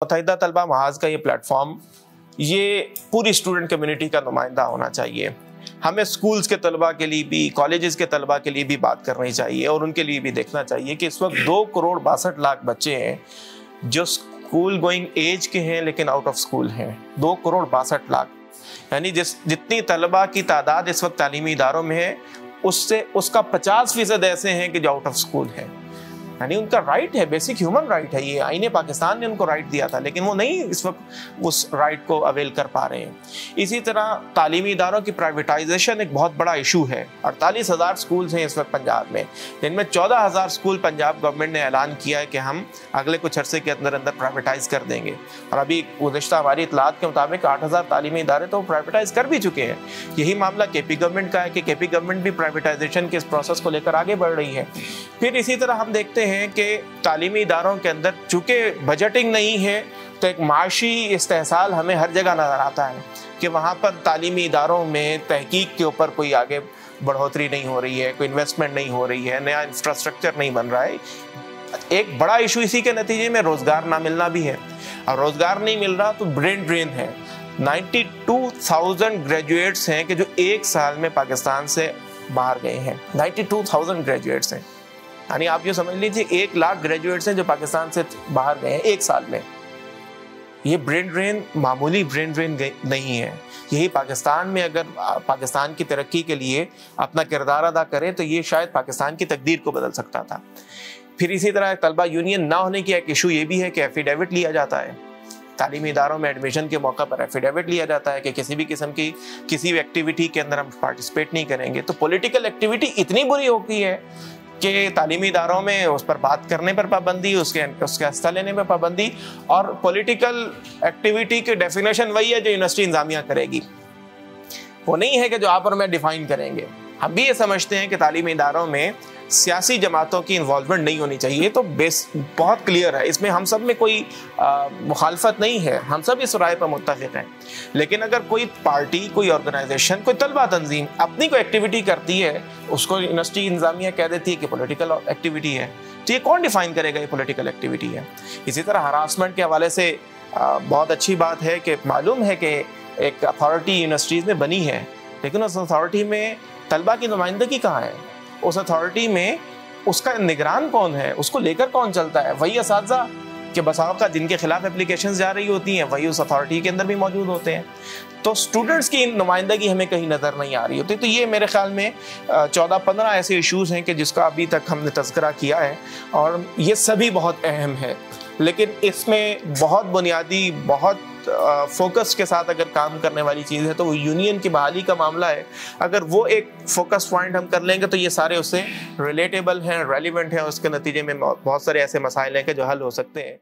मुत्तहिदा तलबा महाज का ये प्लेटफॉर्म ये पूरी स्टूडेंट कम्युनिटी का नुमाइंदा होना चाहिए। हमें स्कूल्स के तलबा के लिए भी, कॉलेजेस के तलबा के लिए भी बात करनी चाहिए और उनके लिए भी देखना चाहिए कि इस वक्त 2,62,00,000 बच्चे हैं जो स्कूल गोइंग एज के हैं लेकिन आउट ऑफ स्कूल हैं। 2,62,00,000 यानी जितनी तलबा की तादाद इस वक्त तालीमी इदारों में है उसका 50% ऐसे हैं कि जो आउट ऑफ स्कूल हैं। यानी उनका राइट है, बेसिक ह्यूमन राइट है, ये आईने पाकिस्तान ने उनको राइट दिया था, लेकिन वो नहीं इस वक्त उस राइट को अवेल कर पा रहे हैं। इसी तरह तालीमी इदारों की प्राइवेटाइजेशन एक बहुत बड़ा इशू है। 48,000 स्कूल्स हैं इस वक्त पंजाब में, जिनमें 14,000 स्कूल पंजाब गवर्नमेंट ने ऐलान किया है कि हम अगले कुछ अरसे के अंदर अंदर प्राइवेटाइज कर देंगे। और अभी गुज़श्ता हमारी इतलात के मुताबिक 8,000 तालीमी इदारे तो प्राइवेटाइज कर भी चुके हैं। यही मामला केपी गवर्नमेंट का है कि केपी गवर्नमेंट भी प्राइवेटाइजेशन के इस प्रोसेस को लेकर आगे बढ़ रही है। फिर इसी तरह हम देखते हैं कि तालीमी इदारों के अंदर चूँकि बजटिंग नहीं है तो एक माशी इस्तेहसाल हमें हर जगह नज़र आता है कि वहाँ पर तालीमी इदारों में तहकीक के ऊपर कोई आगे बढ़ोतरी नहीं हो रही है, कोई इन्वेस्टमेंट नहीं हो रही है, नया इंफ्रास्ट्रक्चर नहीं बन रहा है। एक बड़ा इशू इसी के नतीजे में रोज़गार ना मिलना भी है, और रोज़गार नहीं मिल रहा तो ब्रेन ड्रेन है। 92,000 ग्रेजुएट्स हैं कि जो एक साल में पाकिस्तान से बाहर गए हैं। 92,000 ग्रेजुएट्स हैं, यानी आप ये समझ लीजिए 1,00,000 ग्रेजुएट्स हैं जो पाकिस्तान से बाहर गए हैं एक साल में। ये ब्रेन ड्रेन मामूली ब्रेन ड्रेन नहीं है। यही पाकिस्तान में अगर पाकिस्तान की तरक्की के लिए अपना किरदार अदा करे तो ये शायद पाकिस्तान की तकदीर को बदल सकता था। फिर इसी तरह तलबा यूनियन ना होने की एक इशू ये भी है कि एफिडेविट लिया जाता है। तालीमी इदारों में एडमिशन के मौका पर एफिडेविट लिया जाता है कि किसी भी किस्म की किसी भी एक्टिविटी के अंदर हम पार्टिसिपेट नहीं करेंगे। तो पॉलिटिकल एक्टिविटी इतनी बुरी होती है कि तालीमी इदारों में उस पर बात करने पर पाबंदी, उसके हिस्सा लेने पर पाबंदी, और पॉलिटिकल एक्टिविटी की डेफिनेशन वही है जो यूनिवर्सिटी इंतजामिया करेगी, वो नहीं है कि जो आप और मैं डिफाइन करेंगे। हम भी ये समझते हैं कि तालीमी इदारों में सियासी जमातों की इन्वॉल्वमेंट नहीं होनी चाहिए, तो बहुत क्लियर है, इसमें हम सब में कोई मुखालफत नहीं है, हम सब इस राय पर मुत्तफिक हैं। लेकिन अगर कोई पार्टी, कोई ऑर्गेनाइजेशन, कोई तलबा तंजीम अपनी कोई एक्टिविटी करती है, उसको यूनिवर्सिटी इंतजामिया कह देती है कि पॉलिटिकल एक्टिविटी है, तो ये कौन डिफाइन करेगा ये पॉलिटिकल एक्टिविटी है। इसी तरह हरासमेंट के हवाले से बहुत अच्छी बात है कि मालूम है कि एक अथॉरिटी यूनिवर्सिटीज़ में बनी है, लेकिन उस अथॉरिटी में तलबा की नुमाइंदगी कहाँ है? उस अथॉरिटी में उसका निगरान कौन है? उसको लेकर कौन चलता है? वही असातिज़ा के बसावक़ात जिनके खिलाफ एप्लीकेशंस जा रही होती हैं वही उस अथॉरिटी के अंदर भी मौजूद होते हैं। तो स्टूडेंट्स की नुमाइंदगी हमें कहीं नज़र नहीं आ रही होती। तो ये मेरे ख्याल में 14-15 ऐसे इशूज़ हैं कि जिसका अभी तक हमने तज़किरा किया है, और ये सभी बहुत अहम है। लेकिन इसमें बहुत बुनियादी, बहुत फोकस के साथ अगर काम करने वाली चीज़ है तो वो यूनियन की बहाली का मामला है। अगर वो एक फोकस पॉइंट हम कर लेंगे तो ये सारे उससे रिलेटेबल हैं, रेलिवेंट हैं, उसके नतीजे में बहुत सारे ऐसे मसाइल हैं कि जो हल हो सकते हैं।